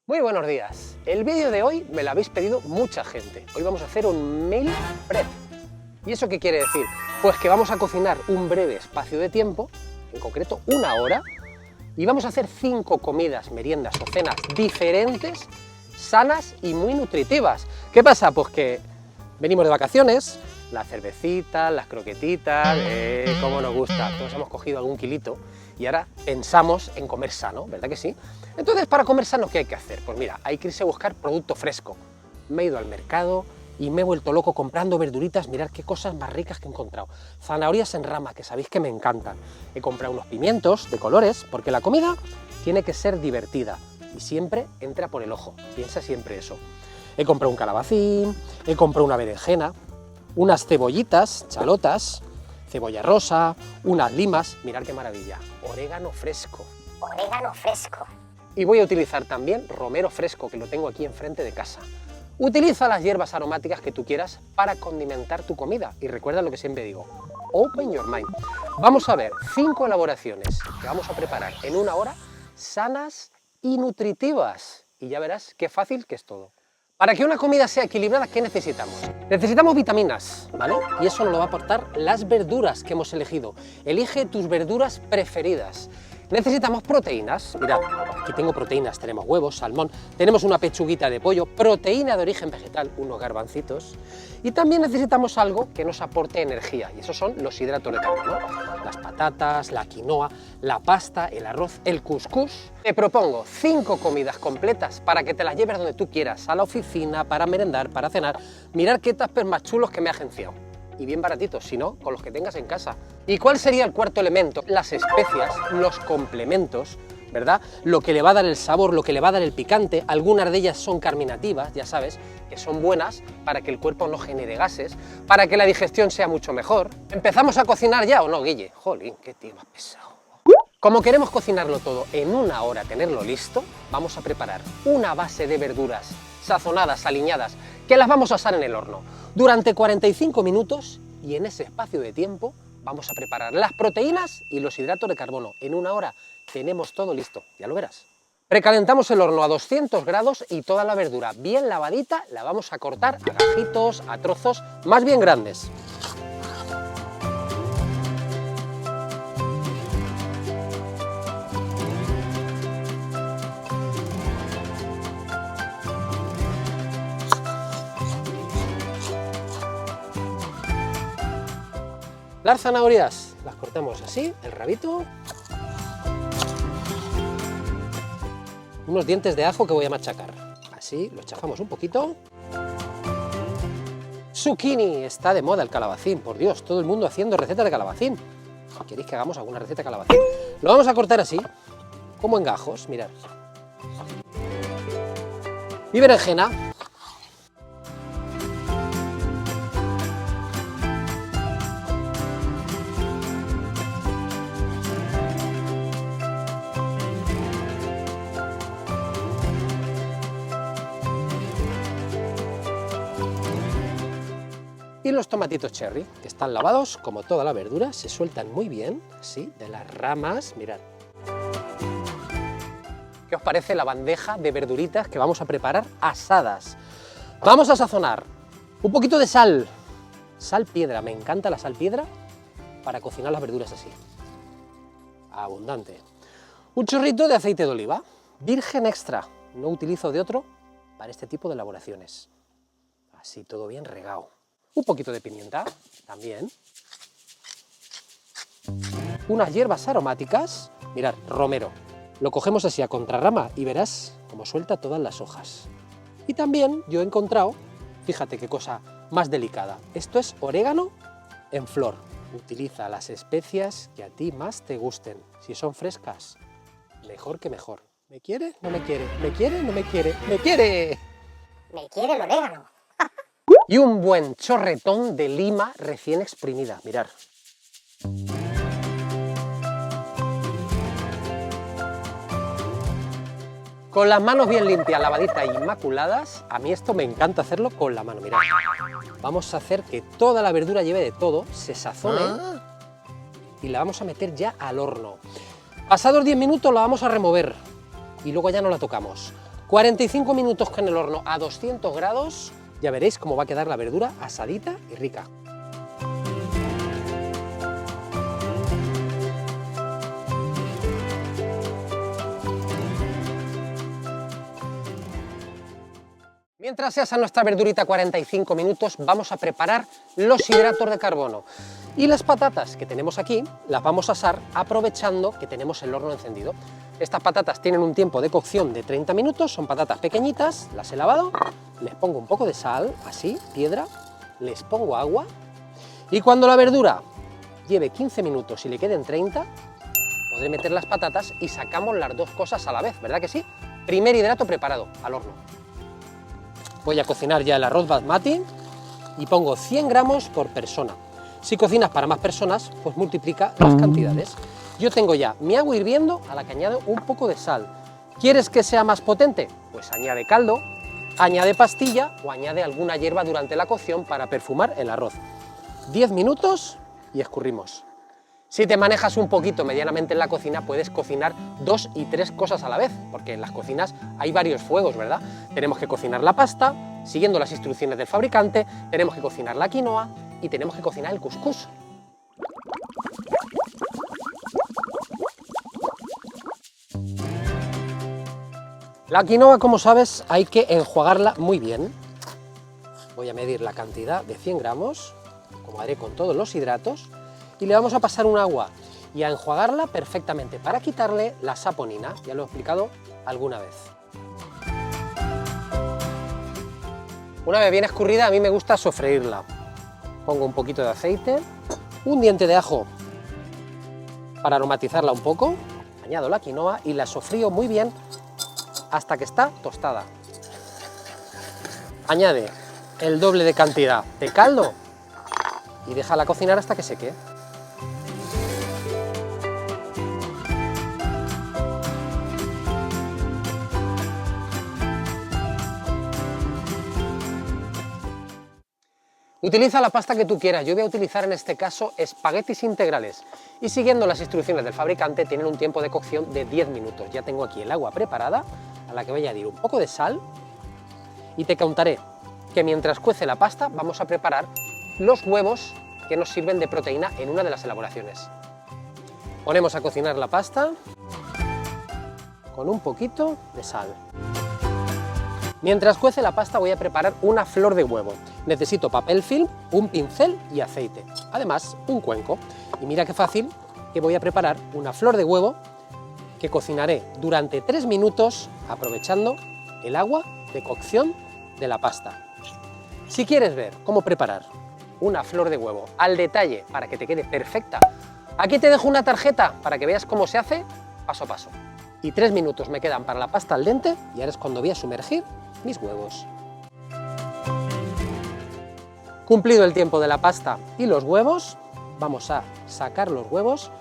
Muy buenos días. El vídeo de hoy me lo habéis pedido mucha gente. Hoy vamos a hacer un meal prep. ¿Y eso qué quiere decir? Pues que vamos a cocinar un breve espacio de tiempo, en concreto 1 hora, y vamos a hacer 5 comidas, meriendas o cenas diferentes, sanas y muy nutritivas. ¿Qué pasa? Pues que venimos de vacaciones, la cervecita, las croquetitas, cómo nos gusta, todos hemos cogido algún kilito y ahora pensamos en comer sano, ¿verdad que sí? Entonces, para comer sano, ¿qué hay que hacer? Pues mira, hay que irse a buscar producto fresco. Me he ido al mercado y me he vuelto loco comprando verduritas, mirad qué cosas más ricas que he encontrado. Zanahorias en rama, que sabéis que me encantan. He comprado unos pimientos de colores, porque la comida tiene que ser divertida y siempre entra por el ojo, piensa siempre eso. He comprado un calabacín, he comprado una berenjena, unas cebollitas, chalotas, cebolla rosa, unas limas, mirad qué maravilla, orégano fresco. Orégano fresco. Y voy a utilizar también romero fresco, que lo tengo aquí enfrente de casa. Utiliza las hierbas aromáticas que tú quieras para condimentar tu comida. Y recuerda lo que siempre digo, open your mind. Vamos a ver 5 elaboraciones que vamos a preparar en 1 hora, sanas y nutritivas. Y ya verás qué fácil que es todo. Para que una comida sea equilibrada, ¿qué necesitamos? Necesitamos vitaminas, ¿vale? Y eso nos lo va a aportar las verduras que hemos elegido. Elige tus verduras preferidas. Necesitamos proteínas, mirad, aquí tengo proteínas, tenemos huevos, salmón, tenemos una pechuguita de pollo, proteína de origen vegetal, unos garbancitos, y también necesitamos algo que nos aporte energía, y esos son los hidratos de carbono, las patatas, la quinoa, la pasta, el arroz, el cuscús. Te propongo 5 comidas completas para que te las lleves donde tú quieras, a la oficina, para merendar, para cenar. Mirad qué tuppers más chulos que me he agenciado. Y bien baratitos, si no, con los que tengas en casa. ¿Y cuál sería el cuarto elemento? Las especias, los complementos, ¿verdad? Lo que le va a dar el sabor, lo que le va a dar el picante. Algunas de ellas son carminativas, ya sabes, que son buenas para que el cuerpo no genere gases, para que la digestión sea mucho mejor. ¿Empezamos a cocinar ya o no, Guille? Jolín, qué tío más pesado. Como queremos cocinarlo todo en 1 hora, tenerlo listo, vamos a preparar una base de verduras sazonadas, aliñadas, que las vamos a asar en el horno durante 45 minutos, y en ese espacio de tiempo vamos a preparar las proteínas y los hidratos de carbono. En 1 hora tenemos todo listo, ya lo verás. Precalentamos el horno a 200 grados y toda la verdura bien lavadita la vamos a cortar a gajitos, a trozos más bien grandes. Las zanahorias las cortamos así, el rabito. Unos dientes de ajo que voy a machacar. Así, los chafamos un poquito. Zucchini, está de moda el calabacín, por Dios, todo el mundo haciendo recetas de calabacín. ¿Queréis que hagamos alguna receta de calabacín? Lo vamos a cortar así, como en gajos, mirad. Y berenjena. Y los tomatitos cherry, que están lavados, como toda la verdura, se sueltan muy bien, así, de las ramas, mirad. ¿Qué os parece la bandeja de verduritas que vamos a preparar asadas? Vamos a sazonar un poquito de sal, sal piedra, me encanta la sal piedra para cocinar las verduras así, abundante. Un chorrito de aceite de oliva, virgen extra, no utilizo de otro para este tipo de elaboraciones. Así, todo bien regado. Un poquito de pimienta, también. Unas hierbas aromáticas, mirad, romero. Lo cogemos así a contrarrama y verás cómo suelta todas las hojas. Y también yo he encontrado, fíjate qué cosa más delicada, esto es orégano en flor. Utiliza las especias que a ti más te gusten. Si son frescas, mejor que mejor. ¿Me quiere? ¿No me quiere? ¿Me quiere? ¿No me quiere? ¡Me quiere! Me quiere el orégano. Y un buen chorretón de lima recién exprimida, mirad. Con las manos bien limpias, lavaditas e inmaculadas, a mí esto me encanta hacerlo con la mano, mirad. Vamos a hacer que toda la verdura lleve de todo, se sazone y la vamos a meter ya al horno. Pasados 10 minutos la vamos a remover y luego ya no la tocamos. 45 minutos en el horno a 200 grados, ya veréis cómo va a quedar la verdura asadita y rica. Mientras se asa nuestra verdurita 45 minutos, vamos a preparar los hidratos de carbono. Y las patatas que tenemos aquí las vamos a asar aprovechando que tenemos el horno encendido. Estas patatas tienen un tiempo de cocción de 30 minutos, son patatas pequeñitas, las he lavado, les pongo un poco de sal, así, piedra, les pongo agua, y cuando la verdura lleve 15 minutos y le queden 30, podré meter las patatas y sacamos las dos cosas a la vez, ¿verdad que sí? Primer hidrato preparado, al horno. Voy a cocinar ya el arroz basmati y pongo 100 gramos por persona. Si cocinas para más personas, pues multiplica las cantidades. Yo tengo ya mi agua hirviendo a la que añado un poco de sal. ¿Quieres que sea más potente? Pues añade caldo, añade pastilla o añade alguna hierba durante la cocción para perfumar el arroz. 10 minutos y escurrimos. Si te manejas un poquito medianamente en la cocina, puedes cocinar 2 y 3 cosas a la vez, porque en las cocinas hay varios fuegos, ¿verdad? Tenemos que cocinar la pasta, siguiendo las instrucciones del fabricante, tenemos que cocinar la quinoa y tenemos que cocinar el cuscús. La quinoa, como sabes, hay que enjuagarla muy bien. Voy a medir la cantidad de 100 gramos, como haré con todos los hidratos, y le vamos a pasar un agua y a enjuagarla perfectamente para quitarle la saponina, ya lo he explicado alguna vez. Una vez bien escurrida, a mí me gusta sofreírla. Pongo un poquito de aceite, un diente de ajo para aromatizarla un poco, añado la quinoa y la sofrío muy bien hasta que está tostada. Añade el doble de cantidad de caldo y déjala cocinar hasta que seque. Utiliza la pasta que tú quieras, yo voy a utilizar en este caso espaguetis integrales y siguiendo las instrucciones del fabricante tienen un tiempo de cocción de 10 minutos. Ya tengo aquí el agua preparada a la que voy a añadir un poco de sal y te contaré que mientras cuece la pasta vamos a preparar los huevos que nos sirven de proteína en una de las elaboraciones. Ponemos a cocinar la pasta con un poquito de sal. Mientras cuece la pasta voy a preparar una flor de huevo. Necesito papel film, un pincel y aceite. Además, un cuenco. Y mira qué fácil que voy a preparar una flor de huevo que cocinaré durante 3 minutos aprovechando el agua de cocción de la pasta. Si quieres ver cómo preparar una flor de huevo al detalle para que te quede perfecta, aquí te dejo una tarjeta para que veas cómo se hace paso a paso. Y 3 minutos me quedan para la pasta al dente y ahora es cuando voy a sumergir mis huevos. Cumplido el tiempo de la pasta y los huevos, vamos a sacar los huevos.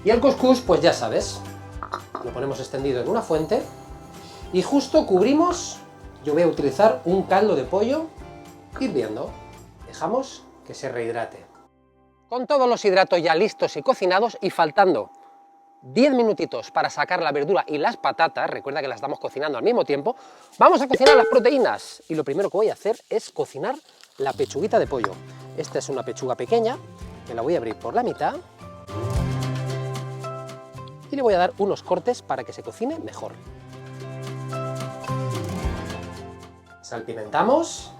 Y el cuscús, pues ya sabes, lo ponemos extendido en una fuente y justo cubrimos. Yo voy a utilizar un caldo de pollo hirviendo. Dejamos que se rehidrate. Con todos los hidratos ya listos y cocinados y faltando 10 minutitos para sacar la verdura y las patatas, recuerda que las estamos cocinando al mismo tiempo, vamos a cocinar las proteínas. Y lo primero que voy a hacer es cocinar la pechuguita de pollo. Esta es una pechuga pequeña, que la voy a abrir por la mitad y le voy a dar unos cortes para que se cocine mejor. Salpimentamos.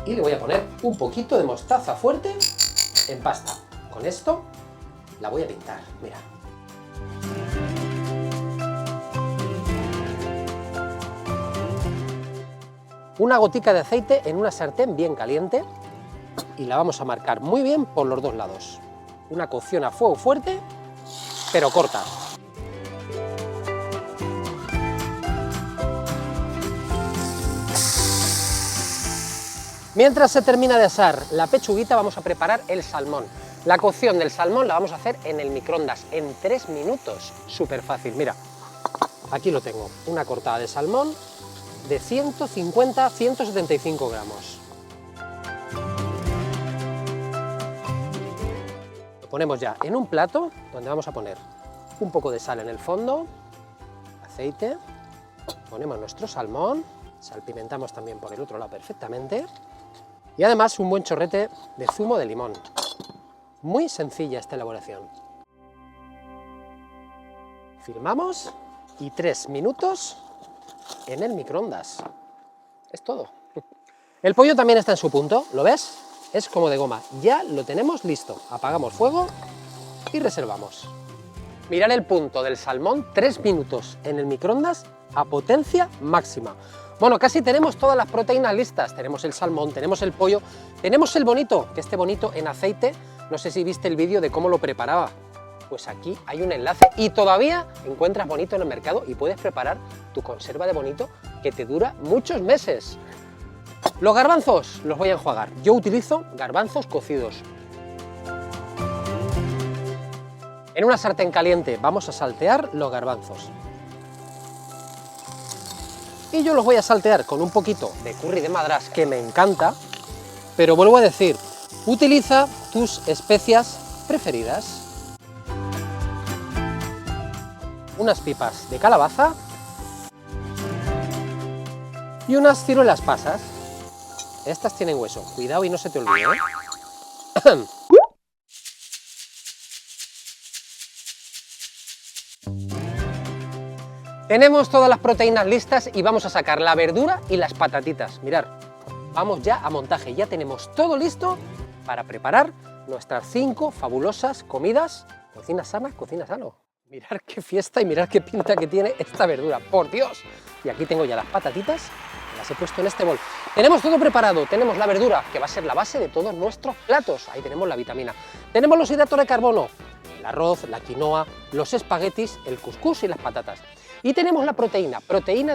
Y le voy a poner un poquito de mostaza fuerte en pasta. Con esto la voy a pintar, mira. Una gotica de aceite en una sartén bien caliente y la vamos a marcar muy bien por los dos lados. Una cocción a fuego fuerte, pero corta. Mientras se termina de asar la pechuguita, vamos a preparar el salmón. La cocción del salmón la vamos a hacer en el microondas en 3 minutos. Súper fácil, mira. Aquí lo tengo, una cortada de salmón de 150-175 gramos. Lo ponemos ya en un plato donde vamos a poner un poco de sal en el fondo, aceite, ponemos nuestro salmón, salpimentamos también por el otro lado perfectamente y además un buen chorrete de zumo de limón. Muy sencilla esta elaboración. Filmamos y 3 minutos en el microondas. Es todo. El pollo también está en su punto, ¿lo ves? Es como de goma. Ya lo tenemos listo. Apagamos fuego y reservamos. Mirad el punto del salmón, 3 minutos en el microondas a potencia máxima. Bueno, casi tenemos todas las proteínas listas. Tenemos el salmón, tenemos el pollo, tenemos el bonito, que este bonito en aceite, no sé si viste el vídeo de cómo lo preparaba. Pues aquí hay un enlace y todavía encuentras bonito en el mercado y puedes preparar tu conserva de bonito que te dura muchos meses. Los garbanzos los voy a enjuagar. Yo utilizo garbanzos cocidos. En una sartén caliente vamos a saltear los garbanzos. Y yo los voy a saltear con un poquito de curry de madrás que me encanta, pero vuelvo a decir, utiliza tus especias preferidas. Unas pipas de calabaza y unas ciruelas pasas. Estas tienen hueso, cuidado y no se te olvide, ¿eh? Tenemos todas las proteínas listas y vamos a sacar la verdura y las patatitas. Mirad, vamos ya a montaje, ya tenemos todo listo para preparar nuestras 5 fabulosas comidas. Cocina sana, cocina sano. Mirad qué fiesta y mirad qué pinta que tiene esta verdura, por Dios. Y aquí tengo ya las patatitas, las he puesto en este bol. Tenemos todo preparado, tenemos la verdura, que va a ser la base de todos nuestros platos. Ahí tenemos la vitamina. Tenemos los hidratos de carbono, el arroz, la quinoa, los espaguetis, el cuscús y las patatas. Y tenemos la proteína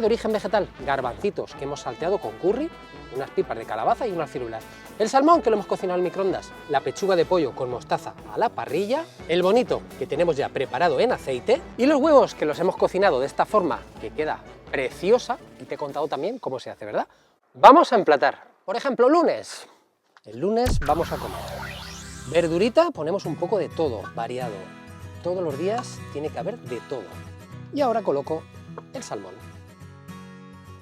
de origen vegetal, garbancitos que hemos salteado con curry, unas pipas de calabaza y unas ciruelas. El salmón que lo hemos cocinado en microondas, la pechuga de pollo con mostaza a la parrilla, el bonito que tenemos ya preparado en aceite y los huevos que los hemos cocinado de esta forma que queda preciosa y te he contado también cómo se hace, ¿verdad? Vamos a emplatar. Por ejemplo, lunes. El lunes vamos a comer verdurita, ponemos un poco de todo, variado. Todos los días tiene que haber de todo. Y ahora coloco el salmón.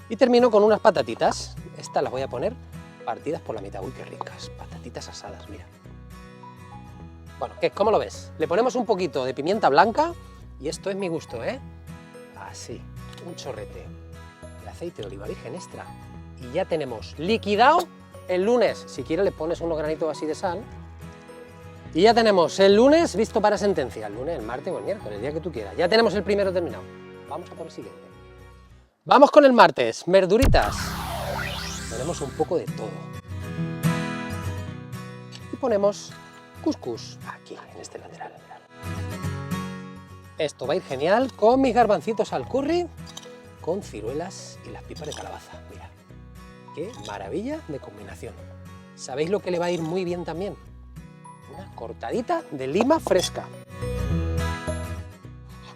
Y termino con unas patatitas. Estas las voy a poner partidas por la mitad. Uy, qué ricas. Patatitas asadas, mira. Bueno, ¿cómo lo ves? Le ponemos un poquito de pimienta blanca y esto es mi gusto, ¿eh? Así, un chorrete de aceite de oliva virgen extra. Y ya tenemos liquidado el lunes. Si quieres le pones unos granitos así de sal. Y ya tenemos el lunes listo para sentencia. El lunes, el martes o el miércoles, el día que tú quieras. Ya tenemos el primero terminado. Vamos a por el siguiente. Vamos con el martes. Verduritas. Ponemos un poco de todo. Y ponemos cuscús aquí, en este lateral. Esto va a ir genial con mis garbancitos al curry, con ciruelas y las pipas de calabaza. Mira, qué maravilla de combinación. ¿Sabéis lo que le va a ir muy bien también? Una cortadita de lima fresca.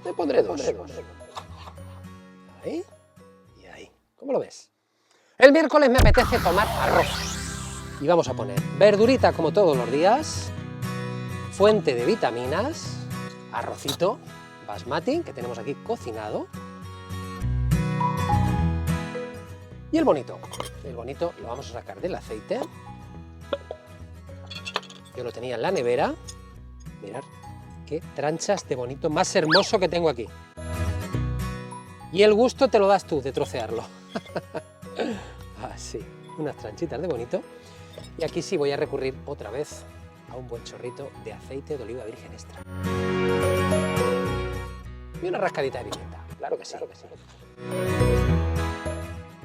Le pondré dos. Ahí y ahí. ¿Cómo lo ves? El miércoles me apetece tomar arroz. Y vamos a poner verdurita como todos los días, fuente de vitaminas, arrocito basmati que tenemos aquí cocinado. Y el bonito. El bonito lo vamos a sacar del aceite. Yo lo tenía en la nevera. Mirad qué tranchas de bonito más hermoso que tengo aquí. Y el gusto te lo das tú de trocearlo. Así, unas tranchitas de bonito. Y aquí sí voy a recurrir otra vez a un buen chorrito de aceite de oliva virgen extra. Y una rascadita de pimienta. Claro que sí, claro que sí.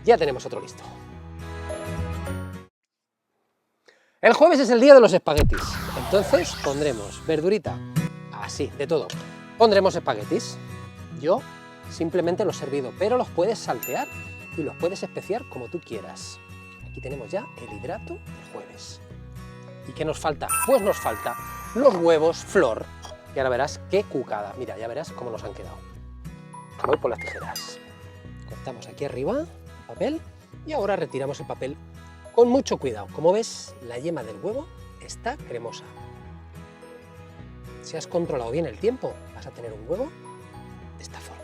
Ya tenemos otro listo. El jueves es el día de los espaguetis, entonces pondremos verdurita, así, de todo. Pondremos espaguetis. Yo simplemente los he servido, pero los puedes saltear y los puedes especiar como tú quieras. Aquí tenemos ya el hidrato del jueves. ¿Y qué nos falta? Pues nos falta los huevos flor. Y ahora verás qué cucada. Mira, ya verás cómo nos han quedado. Voy por las tijeras. Cortamos aquí arriba el papel y ahora retiramos el papel con mucho cuidado. Como ves, la yema del huevo está cremosa. Si has controlado bien el tiempo, vas a tener un huevo de esta forma.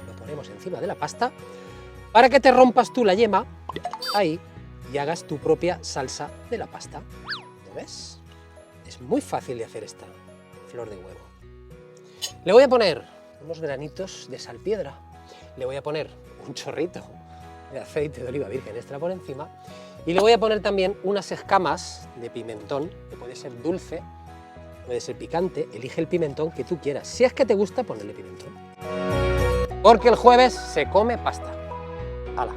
Lo ponemos encima de la pasta para que te rompas tú la yema ahí y hagas tu propia salsa de la pasta. ¿Lo ves? Es muy fácil de hacer esta flor de huevo. Le voy a poner unos granitos de salpiedra. Le voy a poner un chorrito de aceite de oliva virgen extra por encima y le voy a poner también unas escamas de pimentón, que puede ser dulce, puede ser picante, elige el pimentón que tú quieras. Si es que te gusta, ponerle pimentón. Porque el jueves se come pasta. ¡Hala!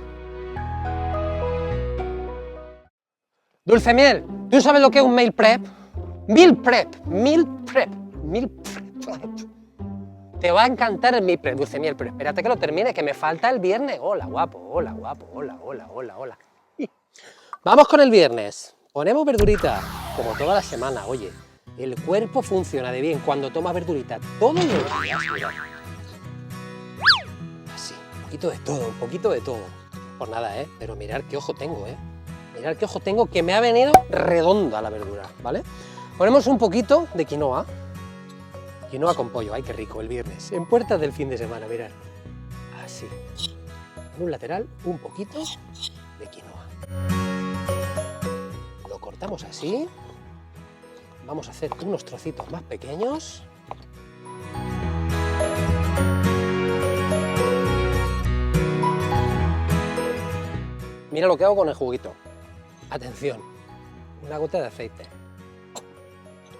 Dulce miel, ¿tú sabes lo que es un meal prep? Meal prep, meal prep, meal prep. Te va a encantar el meal prep, dulce miel, pero espérate que lo termine, que me falta el viernes. Hola, guapo, hola, guapo, hola, hola, hola, hola. Vamos con el viernes. Ponemos verdurita, como toda la semana, oye. El cuerpo funciona de bien cuando toma verdurita todos los días, mira. Así, un poquito de todo, un poquito de todo. Por nada, pero mirad qué ojo tengo, Mirad qué ojo tengo, que me ha venido redonda la verdura, ¿vale? Ponemos un poquito de quinoa. Quinoa con pollo, ay qué rico, el viernes. En puertas del fin de semana, mirad. Así. En un lateral, un poquito de quinoa. Lo cortamos así. Vamos a hacer unos trocitos más pequeños. Mira lo que hago con el juguito. Atención, una gota de aceite.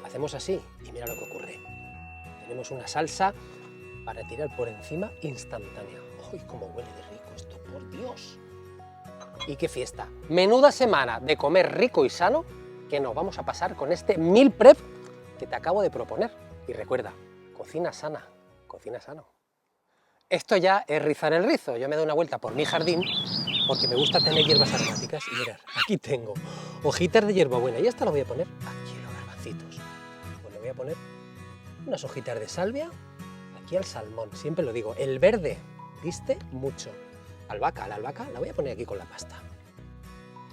Hacemos así y mira lo que ocurre. Tenemos una salsa para tirar por encima instantánea. ¡Uy, cómo huele de rico esto, por Dios! ¡Y qué fiesta! Menuda semana de comer rico y sano que nos vamos a pasar con este meal prep que te acabo de proponer. Y recuerda, cocina sana, cocina sano. Esto ya es rizar el rizo. Yo me doy una vuelta por mi jardín porque me gusta tener hierbas aromáticas y mirad, aquí tengo hojitas de hierbabuena y esta la voy a poner aquí en los garbancitos. Pues le voy a poner unas hojitas de salvia aquí al salmón. Siempre lo digo, el verde viste mucho. Albahaca, la albahaca la voy a poner aquí con la pasta.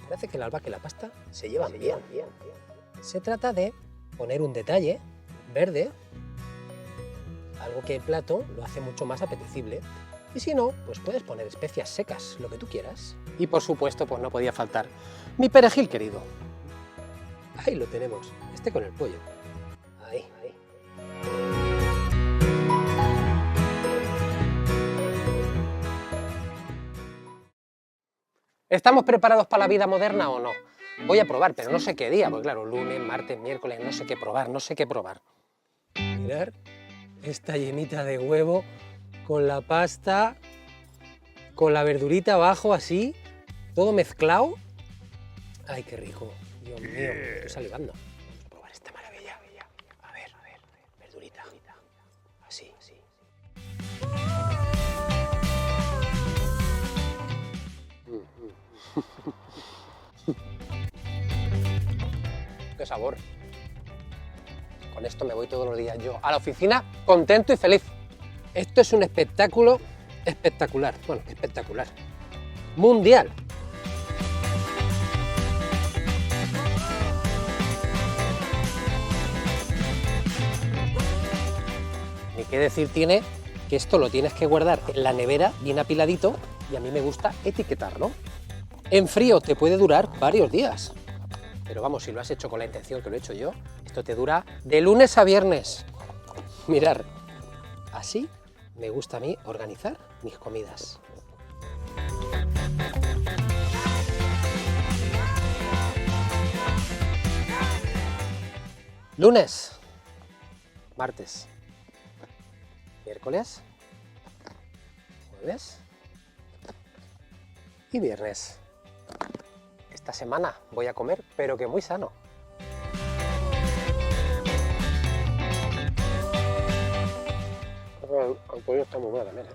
Parece que la albahaca y la pasta se llevan bien. Se trata de poner un detalle verde, algo que el plato lo hace mucho más apetecible. Y si no, pues puedes poner especias secas, lo que tú quieras. Y por supuesto, pues no podía faltar mi perejil querido. Ahí lo tenemos, este con el pollo. Ahí, ahí. ¿Estamos preparados para la vida moderna o no? Voy a probar, pero no sé qué día, porque claro, lunes, martes, miércoles, no sé qué probar, no sé qué probar. Mirad esta yemita de huevo con la pasta, con la verdurita abajo así, todo mezclado. ¡Ay, qué rico! Dios mío, me estoy salivando. Vamos a probar esta maravilla. A ver, verdurita. Así, así. ¡Qué sabor! Con esto me voy todos los días yo a la oficina contento y feliz. Esto es un espectáculo espectacular. Bueno, espectacular. Mundial. Ni qué decir tiene que esto lo tienes que guardar en la nevera bien apiladito y a mí me gusta etiquetarlo. En frío te puede durar varios días. Pero vamos, si lo has hecho con la intención que lo he hecho yo, esto te dura de lunes a viernes. Mirad, así me gusta a mí organizar mis comidas. Lunes, martes, miércoles, jueves y viernes. Esta semana voy a comer, pero que muy sano. El pollo está muy bueno también,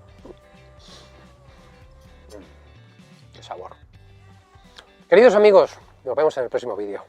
Qué sabor. Queridos amigos, nos vemos en el próximo vídeo.